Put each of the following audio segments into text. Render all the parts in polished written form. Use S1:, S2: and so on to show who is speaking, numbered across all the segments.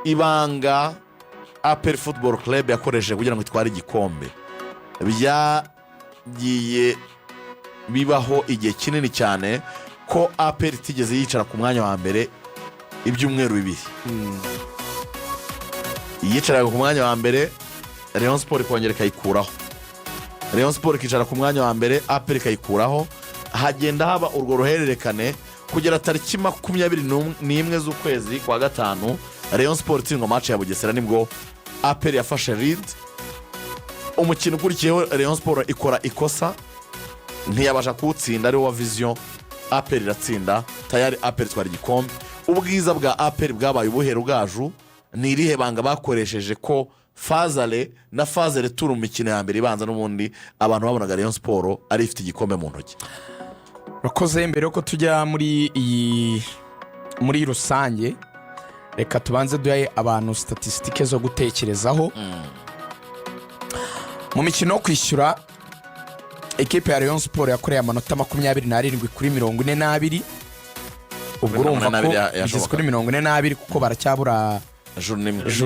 S1: ibanga APR Football Club yakoresheje kugira ngo itware igikombe byagiye bibaho igihe kinini cyane ko APR itigeze yicara ku mwanya wa mbere ibyumweru bibiri. Yicaraga ku mwanya wa mbere Rayon Sport ikongera ikayikuraho, Rayon Sport ikicara ku mwanya wa mbere APR ikayikuraho, hagenda haba urwo ruhererekane kugera tariki 21 z'ukwezi kwa gatanu. Rayon Sport itsindwa match ya Bugesera nibwo APR yafashe lead. Umukino ukurikiyeho Rayon Sport ikora ikosa ntiyabasha kuwutsinda, ari wa Vision APR iratsinda, tayari APR itwara igikombe. Ubwiza bwa APR bwabaye ubuhe rugaju? Ni irihe banga bakoresheje ko fazale na fazale turu mu mikino ya mbere ibanza n'ubundi abantu babonaga Rayon Sport ari ifite igikombe mu ntoki?
S2: Rakoze mbere yuko tujya muri rusange, reka tubanze duhaye abantu statistike zo gutekerezaho. Mu mikino yo kwishyura ekipe ya Rayon Sport yakoreye amanota 27 kuri 42. Ubwo urumva ko igeze kuri 42 kuko baracyabura jour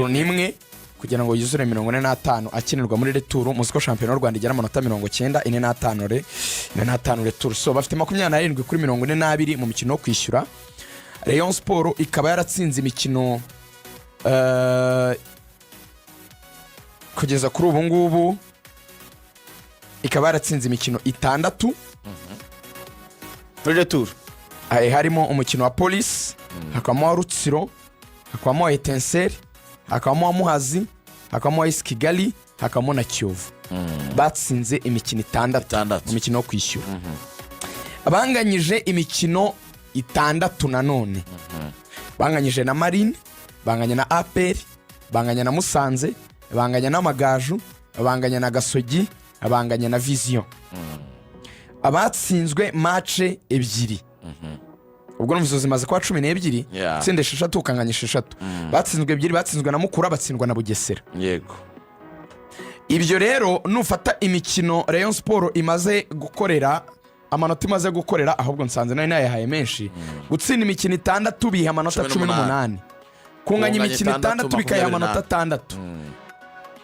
S2: nimwe kugira ngo yuzure 45 akinirwa muri retour. Musiko champion y'u Rwanda igera amanota 95 retour, so bafite 27 kuri 42 mu mikino yo kwishyura. Rayon Sport ikaba yaratsinze imikino kugeza kuri ubu ngubu, ikaba yaratsinze imikino 6
S3: muri retour.
S2: Harimo umukino wa Police, hakabamo wa Rutsiro, hakabamo wa Etincelle, hakabamo wa Muhazi, hakabamo wa Kigali, hakabamo na Kiyovu. Batsinze imikino 6 mu mikino yo kwishyura. Abanganyije imikino 6 nanone. Banganyije na Marine, banganya na APR, banganya na Musanze, banganya na Magaju, banganya na Gasogi, banganya na Vision. Abatsinzwe match ebyiri. Ubwo numvizo zimaze kwa 12, tsinde 6 ukanganya 6. Batsinzwe ebyiri, batsinzwe na Mukura, batsindwa na Bugesera.
S1: Yego.
S2: Ibyo rero nufata imikino Rayon Sport imaze gukorera, amanota imaze gukorera, ahubwo nsanze nayo yahaye menshi. Gutsinda imikino 6 biha amanota 18. Kunganya imikino 6 bikaye amanota 6.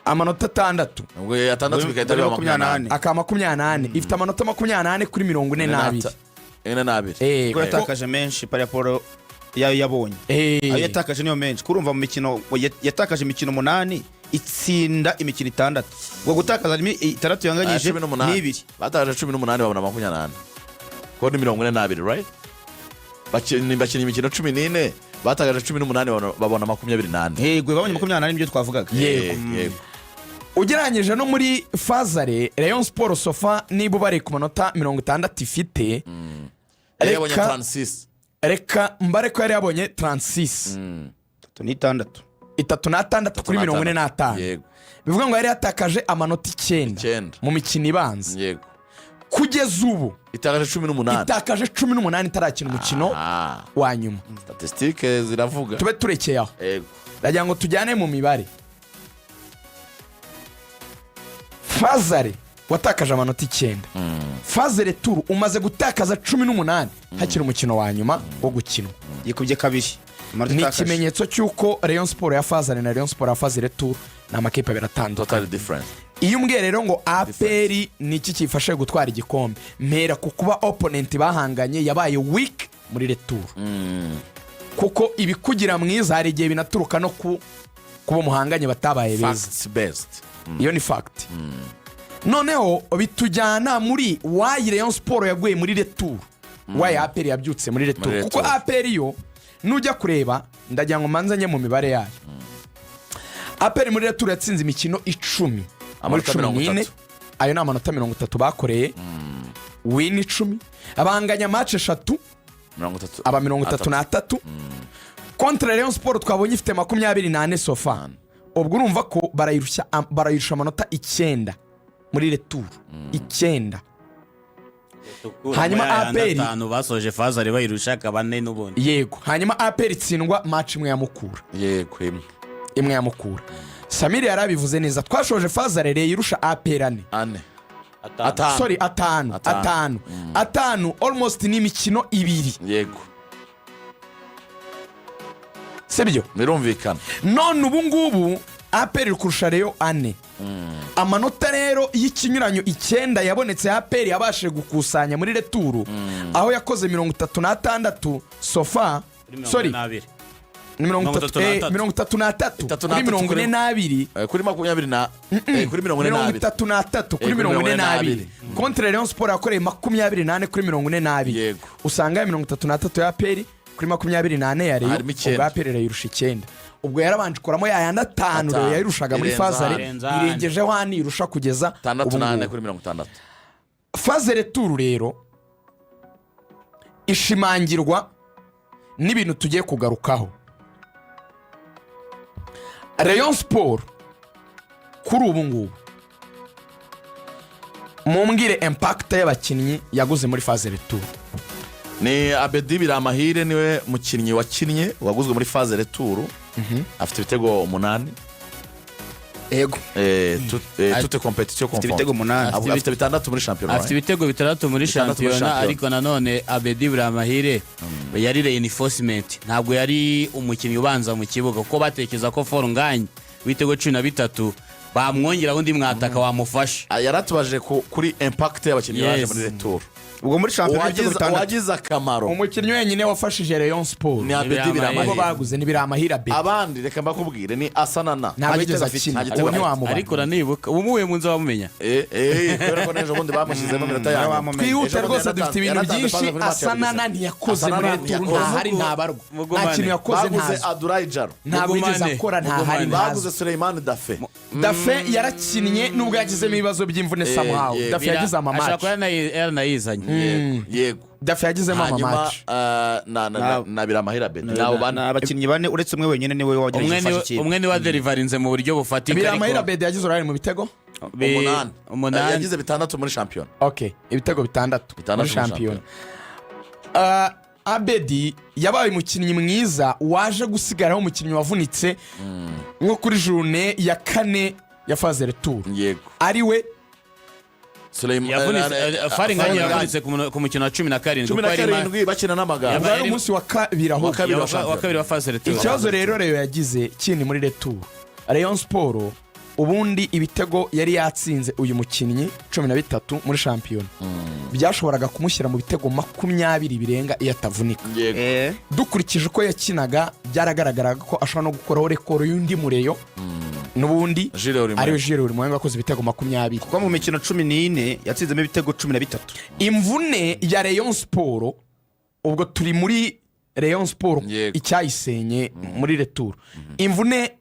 S2: Amanota 6.
S1: Ubwo ya 6 bikahita biba 28.
S2: Akama 28 ifite amanota 28 kuri 42.
S3: Ko yatakaje menshi par rapport yayo yabonye. Ayo yatakaje niyo menshi. Kurumva mu mikino yatakaje imikino 8 itsinda imikino 6. Ngo gutakaza 6 yanganyije ni 2.
S1: Batakaje 18 babona 28. Ko ni 42, right? Bakina imikino 14, batakaje 18 babona 28.
S3: Yego babonye 28 nibyo twavugaga.
S2: Yego. Ugeranyije no muri fazare Rayon Sport sofa nibo bari ku manota 60 ifite.
S1: Yabonye 36.
S2: Reka mbare ko yari yabonye 36.
S3: 36.
S2: 36 kuri 45.
S1: Yego.
S2: Bivuga ngo yari yatakaje amanota 9 mu mikino ibanza.
S1: Yego.
S2: Kugeza ubu
S1: itakaje 18.
S2: Itakaje 18 itarakina umukino wa nyuma.
S1: Statistike ziravuga.
S2: Tube turekeye aho.
S1: Yego.
S2: Ndagira ngo tujyane mu mibare. Fazare watakaje amanota 9. Fazare turu umaze gutakaza 18 hakiri umukino wa nyuma wo gukina.
S3: Yikubye kabiri.
S2: Ni ikimenyetso cyuko Rayon Sport ya Fazare na Rayon Sport ya Fazare turu na makipe biratandukanye.
S1: Totally different.
S2: Iyo umbwiye rero ngo APR niki kifashe gutwara igikombe, mpera ku kuba opponent bahanganye yabaye weak muri retour. Kuko ibikugira mwiza hari igihe binaturuka no kuba muhanganye batabaye beza.
S1: Facts best.
S2: Iyo ni fact. Noneho bitujyana muri why Rayon Sport yaguye muri retour, why APR yabyutse muri retour. Kuko APR yo nujya kureba, ndagira ngo manzanye mu mibare yayo. APR muri retour yatsinze imikino 10 muri 14. Ayo ni amanota 30 bakoreye. Win 10, abanganya match 3 aba 33. Contre Rayon Sport twabonye ifite 28 sofa. Ubwo urumva ko barayirusha amanota 9 muri retour. 9. Hanyuma APR
S4: basoje fazare bayirusha kabane n'ubundi.
S2: Yego. Hanyuma APR itsindwa match imwe ya Mukura.
S1: Yego,
S2: imwe ya Mukura. Samiri yarabivuze neza, twashoje fazare rero irusha APR 4. Sorry, 5 almost ni imikino 2.
S1: Yego.
S2: sibyo
S1: birumvikana.
S2: none ubu ngubu APR kurusha Rayon 4 amanota rero y'ikinyuranyo 9 yabonetse APR yabashije gukusanya muri returu aho yakoze 36 sofa sorry 33 kuri 42
S1: kuri 20 kuri
S2: 33 kuri 42 contre Rayon Sport yakoreye 28 kuri 42 usanga 33 ya APR kuri 28 ya Rayon ubwo APR yayirusha 9 ubwo yarabanje kuramo yayanda 5 Rayon yayirushaga muri fazare irengeje hano irusha kugeza
S1: 68 kuri 60.
S2: fazare tour rero ishimangirwa n'ibintu tugiye kugarukaho. Rayon Sport kuri ubu ngubu mumbwire impact y'abakinnyi yaguze muri phase retour.
S1: Ni Abedi Biramahire niwe mukinnyi wakinnye waguzwe muri phase retour. Afite ibitego 8.
S2: Ego
S1: toute compétition
S3: afite ibitego 8.
S1: Afite 6 muri championnat.
S4: Afite ibitego 6 muri championnat ariko nanone Abedi Biramahire yari reinforcement ntabwo yari umukinnyi ubanza mu kibuga kuko batekeza ko Forunganye bitego 13 bamwongera undi mwataka wamufasha.
S1: Yaratubaje kuri impact y'abakinnyi baje muri retour.
S3: Ubwo muri championnat
S1: wagize akamaro
S2: umukinnyi wenyine wafashije Rayon Sport
S1: ni Abedi Biramahire
S2: baguze ni Biramahire Abedi.
S1: Abandi reka mbakubwire ni Asanana
S2: ntabigeze akina uwo ni wamubona
S4: ariko ranibuka umuye munzi wamumenya
S1: kubera ko nejo bundi bamushizemo minota yawe
S2: twihute rwose dufite ibintu byinshi. Asanana ntiyakoze muri retour ntahari ntabarwa nta kintu yakoze
S1: baguze Adurayi Jaro
S2: ntabwo yigeze akora ntahari
S1: baguze Suleiman Dafe
S2: yarakinnye nubwo yagizemo ibibazo by'imvune somehow Dafe yagize amamatch
S4: ashaka yanayizanye
S1: yego
S2: Dafe yagizemo amamatch
S1: na Biramahire Abedi
S3: nabo bana abakinnyi bane uretse umwe wenyine niwe wagira gufasha ikipe.
S4: Umwe ni wa deliverinze mu buryo bufatika ariko
S2: Biramahire Abedi yagize uruhare mu bitego
S1: 8 yagize 6 muri champion.
S2: Okay ibitego 6 muri champion. Abedi yabaye umukinnyi mwiza waje gusigaraho umukinnyi wavunitse nko kuri journée ya 4 ya phase retour.
S1: Yego
S2: ari we
S4: Faringanye yavunitse ku mukino wa 17
S1: bakina n'amagara
S2: ari umunsi wa kabiri aho
S4: wa phase retour.
S2: Ikibazo rero yagize kindi muri retour Rayon Sport ubundi ibitego yari yatsinze uyu mukinnyi 13 muri champion byashoboraga kumushyira mu bitego 20 birenga iyo atavunika. Dukurikije uko yakinaga byaragaragaraga ko ashobora no gukoraho rekoro y'undi mureyo nubundi ari Jire uri muhenga akoze ibitego 20
S3: kuko mu mikino 14 yatsinzemo ibitego 13.
S2: Imvune ya Rayon Sport ubwo turi muri Rayon Sport icyayisenye muri retour imvune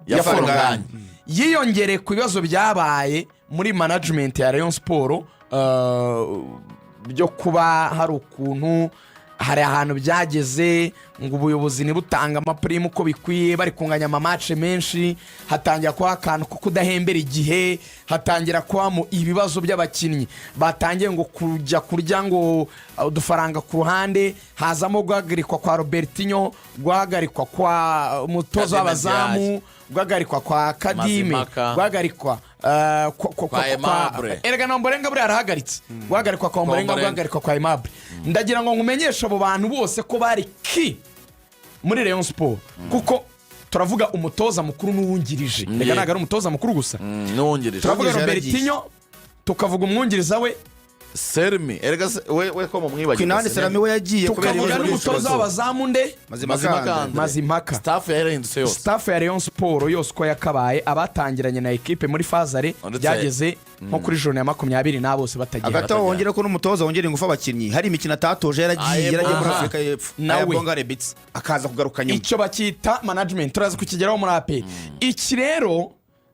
S2: ya Forunganye yiyongere ku bibazo byabaye muri management ya Rayon Sport byo kuba hari ukuntu hari ahantu byageze ngo ubuyobozi nibutanga amaprime uko bikwiye bari kunganya amamatch menshi hatangira kwa akantu ko kudahembera igihe hatangira kwamo ibibazo by'abakinnyi batangiye ngo kujya kurya ngo udufaranga ku ruhande hazamo guhagarikwa kwa Robertinho guhagarikwa kwa umutoza w'abazamu guhagarikwa kwa Kadime guhagarikwa kwa Aimable erega Nomborenga buri arahagaritse guhagarikwa kwa Nomborenga guhagarikwa kwa Aimable. Ndagira ngo ngumenyeshe abo bantu bose ko bari ki muri Rayon Sport kuko turavuga umutoza mukuru n'uwungirije reka nagara umutoza mukuru gusa
S1: n'uwungirije
S2: turavuga Robertinho tukavuga umwungiriza we
S1: Sermi erega we ko mumwibagiye
S3: Kinani Serami we yagiye
S2: kubera umutoza w'abazamu nde Mazimpaka
S1: staff yarahindutse yose
S2: staff ya Rayon Sport yose ko yakabaye abatangiranye na equipe muri fazare byageze nko kuri journée ya 20 na bose batagiye
S3: agataho wongere ko n'umutoza wongere ingufu abakinnyi hari imikino atatoje yaragiye muri Afrika y'Epfo nawe Rebitsi akaza kugaruka nyuma
S2: icyo bakita management turaza kukigeraho muri AP. Iki rero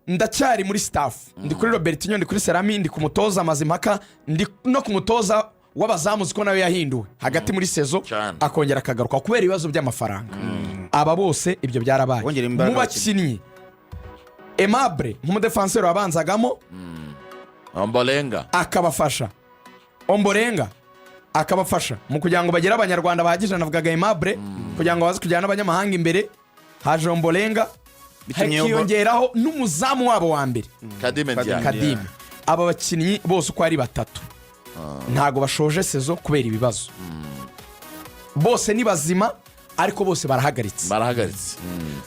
S2: ndacyari muri staff ndi kuri Robertinho ndi kuri Serami ndi ku mutoza Mazimpaka ndi no ku mutoza w'abazamu ziko nawe yahinduwe hagati muri sezo akongera akagaruka kubera ibibazo by'amafaranga. Aba bose ibyo byarabaye mu bakinnyi Aimable nk'umudefenseur wabanzagamo
S1: Ombolenga
S2: akabafasha mu kugira ngo bagere abanyarwanda bahagije navugaga Aimable kugira ngo baze kujyana n'abanyamahanga imbere haje Ombolenga hakiyongeraho n'umuzamu wabo wa mbere Kadime. Aba bakinnyi bose uko ari batatu ntago bashoje sezo kubera ibibazo bose ni bazima ariko bose barahagaritse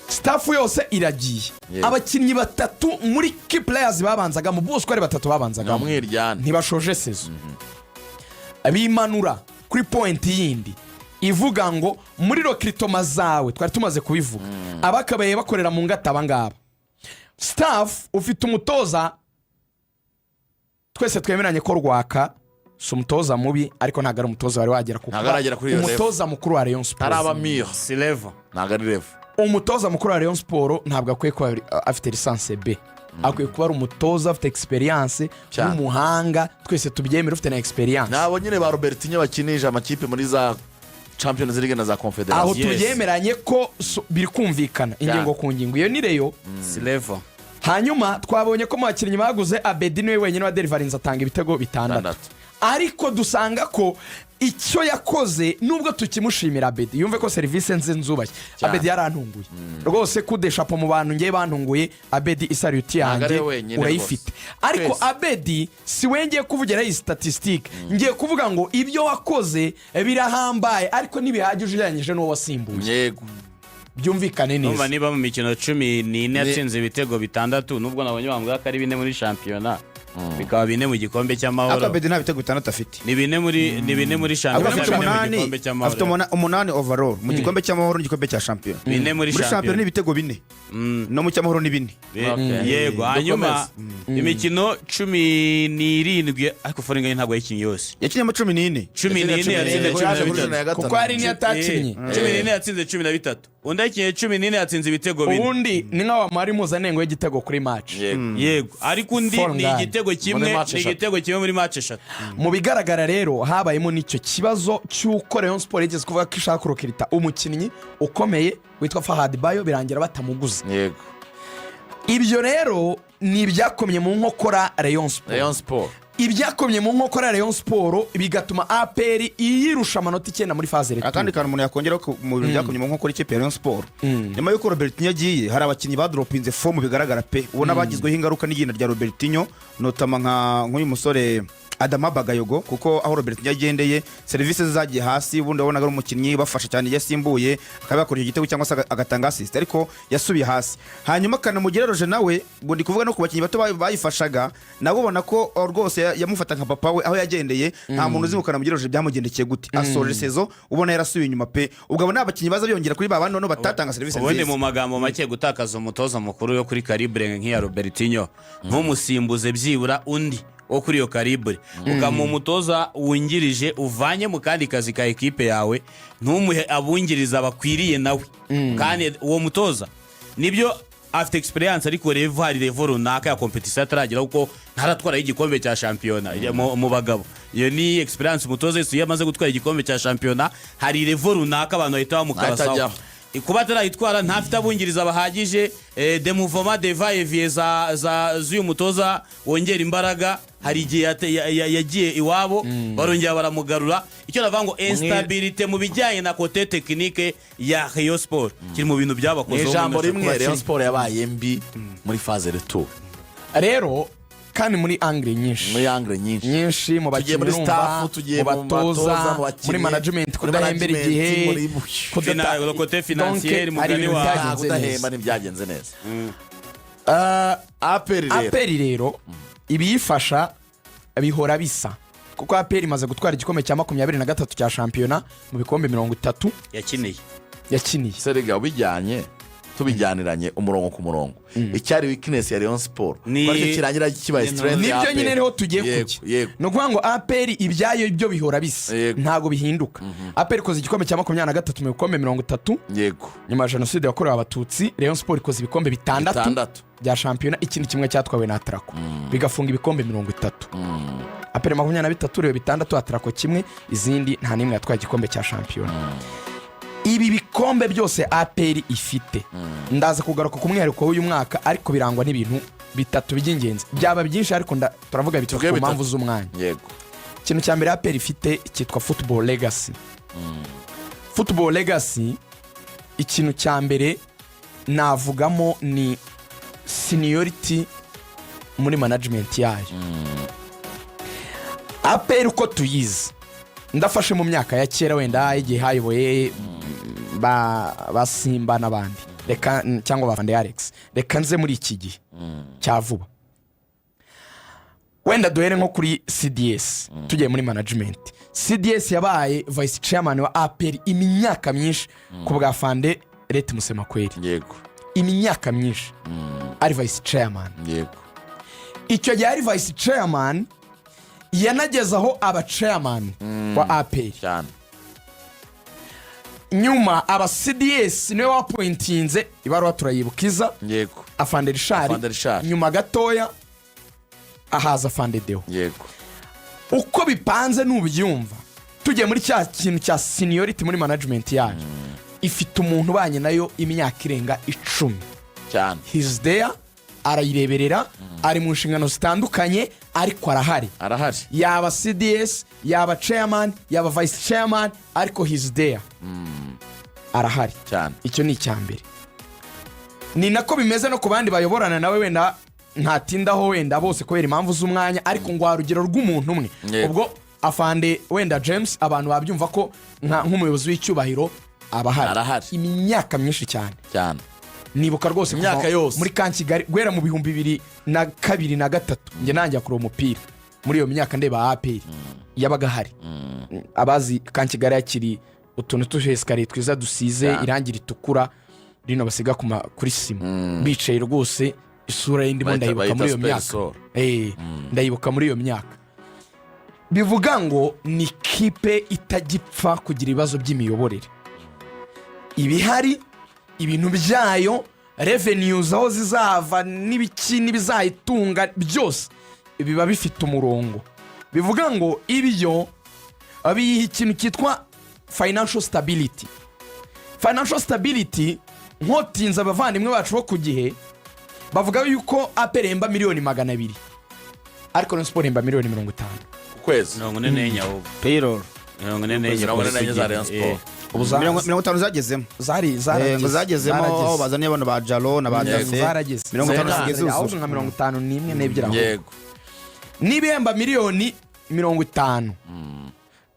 S2: staff yose iragiye abakinnyi batatu muri key players babanzagamo bose ko ari batatu babanzagamo ntibashoje sezo bimanura kuri point yindi ivuga ngo muri recruitment zawe twari tumaze kubivuga abakabaye bakorera mu ngata abangaba staff ufite umutoza twese twemeranye ko Rwaka si umutoza mubi ariko ntabwo ari umutoza wari wagera kuko umutoza mukuru wa Rayon Sports
S1: arabamiyo
S4: si level
S1: ntabwo ari level
S2: umutoza mukuru wa Rayon Sports ntabwo akwiye kuba afite licence B akwiye kuba ari umutoza afite experience n'umuhanga twese tubyemera ufite na experience
S1: nabo nyine ba Robertinho bakinije amakipe muri za Champions League na za Confederation
S2: aho tuyemeranye ko biri kumvikana ingingo ku ngingo iyo ni Rayon
S4: si level
S2: hanyuma twabonye ko mu bakinnyi baguze Abedi niwe wenyine wa Deliverance atanga ibitego 6 ariko dusanga ko icyo yakoze nubwo tukimushimira Abedi yumve ko serivisi nze nzubashye Abedi yarantunguye rwose kudeshapo mu bantu ngiye bantunguye Abedi isaluti yanjye urayifite ariko Abedi si wengeye kuvugira iyi statistique ngiye kuvuga ngo ibyo wakoze birahambaye ariko nibihagije ugereranyije n'uwo wasimbuye
S1: yego
S2: byumvikane neza
S4: niba mu mikino 14 yatsinze ibitego 6 nubwo nabonye bambwa ko ari 4 muri shampiyona bikaba 4 mu gikombe cy'amahoro
S3: Abedi nta bitego 6 afite
S4: ni 4 muri shampiyona gikombe cy'amahoro
S3: afite 8 overall mu gikombe cy'amahoro n'igikombe cya shampiyona
S4: 4 muri
S3: shampiyona ni ibitego 4 no mu cy'amahoro ni 4
S4: yego hanyuma imikino 17 ariko foringa ntabwo yakinye yose
S3: yakinye mu 14
S4: yatsinze 13
S2: kuko ari ni atakinye
S4: 14 yatsinze 13 undi yakinye 14 yatsinze ibitego 4
S2: ubundi ni nka wamari mpuzanengo y'igitego kuri match
S4: yego ariko undi ni igitego kimwe muri match 3
S2: mu bigaragara rero habayemo n'icyo kibazo cy'uko Rayon Sports igeze kuvuga ko ishaka kurokirita umukinnyi ukomeye witwa Fahad Bayo birangira batamuguze
S1: yego
S2: ibyo rero ni ibyakomye mu nkokora Rayon Sports ibyakomye mu nkokora Rayon Sports bigatuma APR iyirusha amanota 9 muri phase retour
S3: akandi kantu umuntu yakongera ko mu byakomye mu nkokora ikipe ya Rayon Sports nyuma yuko Robertinho yagiye hari abakinnyi badropinze form bigaragara pe ubona bagizweho ingaruka n'igenda rya Robertinho notama nk'uyu musore Adama Bagayogo kuko aho Robertinho yagendeye services zagiye hasi ubundi abona ari umukinnyi bafasha cyane yasimbuye akabakora igitego cyangwa se agatanga assist ariko yasubiye hasi hanyuma kana mugereroje nawe bundi kuvuga no ku bakinnyi bato bayifashaga nabo ubona ko rwose yamufata nka papa we aho yagendeye nta muntu uzimukana mugereroje byamugendekeye gute asoje sezo ubona yarasubiye inyuma pe ubwo abo n'abakinnyi baza byongera kuri babandi no batatanga services
S4: ubundi mu magambo make gutakaza umutoza mukuru yo kuri calibre nk'iya Robertinho nk'umusimbuze byibura undi wo kuri yo calibre ukamu umutoza wungirije uvanye mu kandi kazi ka equipe yawe ntumuhe abungiriza bakwiriye nawe kandi uwo mutoza nibyo afite experience ariko revo hari revo runaka ya competition ataragira kuko ntaratwara igikombe cya shampiyona mu bagabo iyo ni experience umutoza Yesu yamaze gutwara igikombe cya shampiyona hari revo runaka abantu bahita bamukarasaho kuba atarayitwara ntafite abungiriza bahagije de mouvement de va et vient za z'uyu mutoza wongera imbaraga hari igihe yagiye iwabo barongera baramugarura icyo navuga ngo instabilité mu bijyanye na côté technique ya Rayon Sports kiri mu bintu byabakozeho
S1: ijambo rimwe Rayon Sports yabaye mbi muri phase retour
S2: rero kandi muri angle nyinshi mu bakinnyi
S1: muri staff
S2: mu batoza muri management kudahembera igihe
S4: le côté financier mugani wa
S1: kudahemba ntibyagenze neza
S2: APR rero ibiyifasha bihora bisa kuko APR imaze gutwara igikombe cya 23 cya shampiyona mu bikombe 30 yakiniye
S1: Serega ubijyanye tubijyaniranye umurongo ku murongo icyari weakness ya Rayon Sports baryo kirangira kibaye strength ya
S2: nibyo nyine rero tugiye kuki no kuvuga ngo APR ibyayo ibyo bihora bisa ntago bihinduka APR koze igikombe cya 23 mu bikombe 30
S1: yego
S2: nyuma jenoside yakorewe abatutsi Rayon Sports koze ibikombe 6 bya shampiyona ikindi kimwe cyatwawe na Atrako bigafunga ibikombe 30 APR 23 rero 6 Atrako kimwe izindi nta nimwe yatwaye igikombe cya shampiyona ibi bikombe byose APR ifite ndaza kugaruka ku mwihariko w'uyu mwaka ariko birangwa n'ibintu bitatu by'ingenzi byaba byinshi ariko turavuga bitatu ku mpamvu z'umwanya
S1: yego
S2: ikintu cya mbere APR ifite cyitwa football legacy football legacy ikintu cya mbere navugamo ni seniority muri management yayo APR uko tuyizi ndafashe mu myaka ya kera wenda igihe hayoboye ba Simba n'abandi reka cyangwa ba Fande Alex reka nze muri iki gihe cya vuba wenda duhere nko kuri CDS tugiye muri management. CDS yabaye vice chairman wa APR imyaka myinshi ku bwa Fande Leti Musemakweli.
S1: Yego.
S2: Imyaka myinshi ari vice chairman.
S1: Yego.
S2: Icyo gihe ari vice chairman yanagezaho aba chairman wa APR
S1: cyane.
S2: Nyuma aba CDS niwe wapointinze ibaruwa turayibukiza.
S1: Yego.
S2: Afande Richard. Nyuma gatoya ahaza Fande Deo.
S1: Yego.
S2: Uko bipanze nubyumva tugiye muri cya kintu cya seniority muri management yacu ifite umuntu banye nayo imyaka irenga 10
S1: cyane.
S2: He's there arayireberera ari mu nshingano zitandukanye ariko arahari yaba CDS yaba chairman yaba vice chairman ariko he's there arahari
S1: cyane.
S2: Icyo ni icyambere ni nako bimeze no ku bandi bayoborana nawe wenda ntatindaho wenda bose kubera impamvu z'umwanya ariko ngo arugero rw'umuntu umwe ubwo Afande wenda James abantu babyumva ko nk'umuyobozi w'icyubahiro abahari imyaka myinshi cyane nibuka rwose
S1: imyaka yose
S2: muri Kigali gwera mu 2002 na 3 nge nanjye kuri umupira muri iyo myaka ndeba APR yabaga hari abazi Kigali yakiri utuntu tusheskari twiza dusize irangi ritukura rino basiga kuri sima bicaye rwose isura y'indimo ndayibuka muri iyo myaka ndayibuka muri iyo myaka bivuga ngo ni kipe itagipfa kugira ibibazo by'imiyoborere ibihari ibintu byayo revenues aho zizava n'ibiki n'ibizayitunga byose biba bifite umurongo bivuga ngo ibyo abiyiha ikintu cyitwa financial stability nkotinza abavandimwe bacu bo ku gihe bavuga yuko aperemba miliyoni 200 ariko no sport emba miliyoni 50
S1: kwezi
S4: 44 ahubwo
S3: payroll
S1: 44 za Rayon Sport
S3: ubu 50 zagezemo zagezemo aho bazaniye abantu ba Jalo na ba Dafe 50 zigeze
S2: aho nka 51 n'ebyira
S1: yego
S2: nibemba miliyoni 50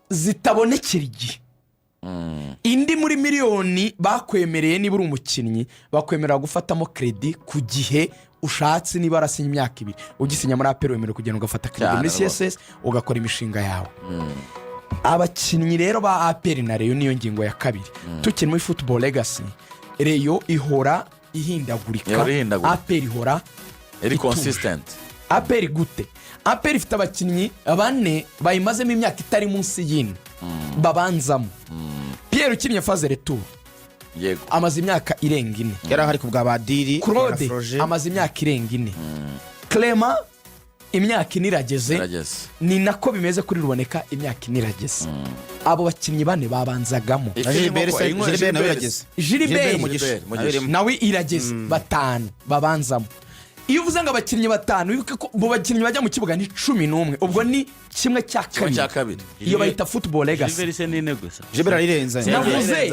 S2: zitabonekera igihe indi muri miliyoni bakwemereye niba uri umukinnyi bakwemerera gufatamo credit ku gihe ushatse niba arasinya imyaka 2 ugisinya muri APR wemerewe kugenda ugafata credit muri CSS ugakora imishinga yawe abakinnyi rero ba APR na Rayon niyo ngingo ya kabiri tukiri muri football legacy Rayon ihora ihindagurika APR ihora
S1: iri consistent
S2: APR gute APR ifite abakinnyi bane bayimazemo imyaka itari munsi y'ine babanzamo Pierre ukinnye phase retour
S1: yego
S2: amaze imyaka irenga 4
S3: yari hari kubwa badiri
S2: Claude amaze imyaka irenga 4 Clement imyaka inirageze ni nako bimeze kuri ruboneka imyaka inirageze abo bakinnyi bane babanzagamo Gilbert nawe irageze batanu babanzamo iyo uvuze ngo abakinnyi batanu wibuke ko bo bakinnyi bajya mu kibuga ni 11 ubwo ni kimwe cya kabiri iyo bayita football legacy
S3: Gilbert arirenza
S2: navuze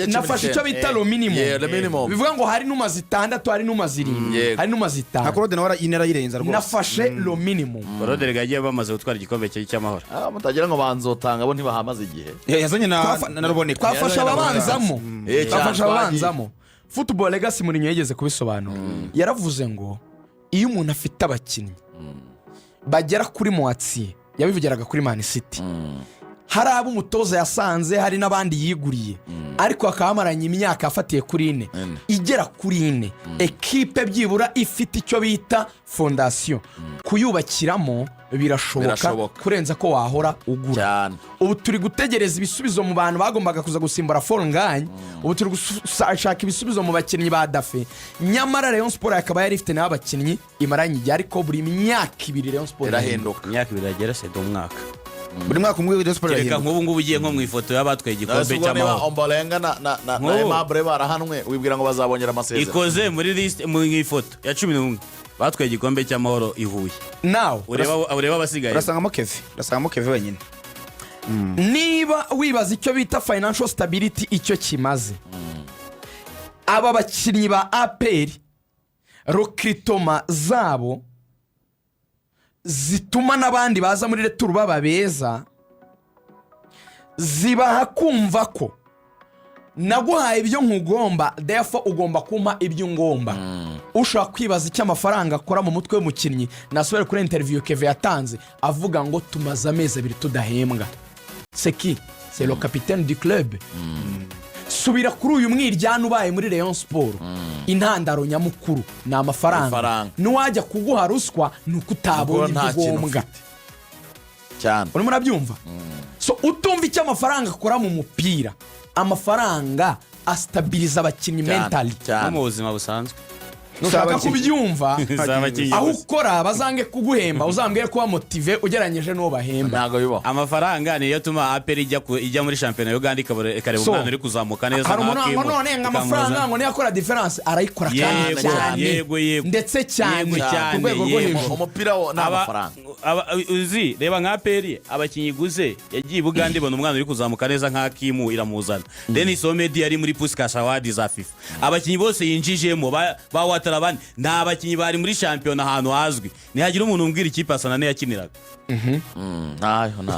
S2: nafashe icyo bita lo minimum bivuga ngo hari numazi 6 hari numazi 7 hari numazi 5
S3: Hakorode nawe inera yirenza rwose
S2: nafashe lo minimum
S4: Rodere gagiye bamaze gutwara igikombe cy'amahoro
S1: mutagira ngo banzotanga bo ntibahamaze igihe
S3: yazanye na ruboneka
S2: twafasha ababanzamo football legacy muri nyegeze kubisobanura yaravuze ngo iyo umuntu afite abakinnyi bagera kuri Moatsi yabivugiraga kuri Man City hari abo umutoza yasanze hari n'abandi yiguriye ariko akamaranye imyaka afatiye kuri 4 igera kuri 4 equipe byibura ifite icyo bita fondation kuyubakiramo birashoboka kurenza ko wahora ugura ubu turi gutegereza ibisubizo mu bantu bagombaga kuza gusimbura Fornganye ubu turi gushaka ibisubizo mu bakinnyi ba Dafe nyamara Rayon Sport yakaba yari ifite n'abakinnyi imaranye igihe ariko buri myaka 2 Rayon Sport
S1: irahenduka
S4: imyaka 2 yagera se do mwaka
S3: buri mwaka umwe Rayon Sport
S4: reka nk'ubu ngubu ugiye nko mu ifoto y'abatwaye igikombe cy'amahoro
S1: Ombolenga na Aimable barahanwe wibwira ngo bazabongera amasezerano
S4: ikoze muri list mu ifoto ya 11 batwaye igikombe cy'amahoro ihuye
S2: now
S4: ureba abasigaye
S3: urasangamo Keve wenyine
S2: niba wibaza icyo bita financial stability icyo kimaze aba bakinnyi ba APR recruitment zabo zituma n'abandi baza muri retour baba beza zibaha kumva ko naguhaye ibyo nkugomba therefore ugomba kumpa ibyo ngomba. Ushobora kwibaza icyo amafaranga akora mu mutwe w'umukinnyi. Nasubire kuri interview Keve yatanze avuga ngo tumaze amezi 2 tudahembwa. C'est qui? C'est le capitaine du club. Subira kuri uyu mwiryana ubaye muri Rayon Sport. Intandaro nyamukuru ni amafaranga. Nuwajya kuguha ruswa nuko utabonye ibyogombwa
S1: cyane.
S2: Urimo urabyumva? So utumva icyo amafaranga akora mu mupira. Amafaranga astabiliza abakinnyi mentally
S4: no mu buzima busanzwe.
S2: Nushaka kubyumva aho ukora bazange kuguhemba uzambwire kuba motive ugeranyije n'uwo bahemba.
S1: Ntago bibaho.
S4: Amafaranga niyo tuma APR ijya muri championnat Uganda ikareba umwana uri kuzamuka neza
S2: nk'akimo. None amafaranga ngo niyo akora difference arayikora kandi cyane.
S4: Yego
S2: ndetse cyane ku rwego rwo hejuru.
S1: Umupira n'amafaranga.
S4: Uzi reba nka APR abakinyi guze yagiye Uganda ibona umwana uri kuzamuka neza nk'akimo iramuzana. Denis Omedi yari muri Puskas Award za FIFA. Abakinyi bose yinjijemo ba abandi nta bakinyi bari muri champion ahantu hazwi nihagira umuntu umbwira ikipe asana ne yakiniraga.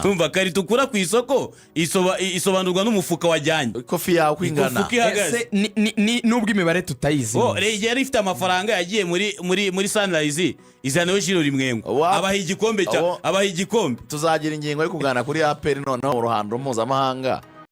S4: Tumva kari tukura ku isoko isobanurwa n'umufuka wajyanye
S1: kofi yawe kwingana
S2: nubwo imibare tutayizi.
S4: Reagan yari ifite amafaranga yagiye muri Sunrise izana Jiro rimwengo abaha igikombe. Tuzagira
S1: ingingo yo kugana kuri APR noneho mu ruhando mpuzamahanga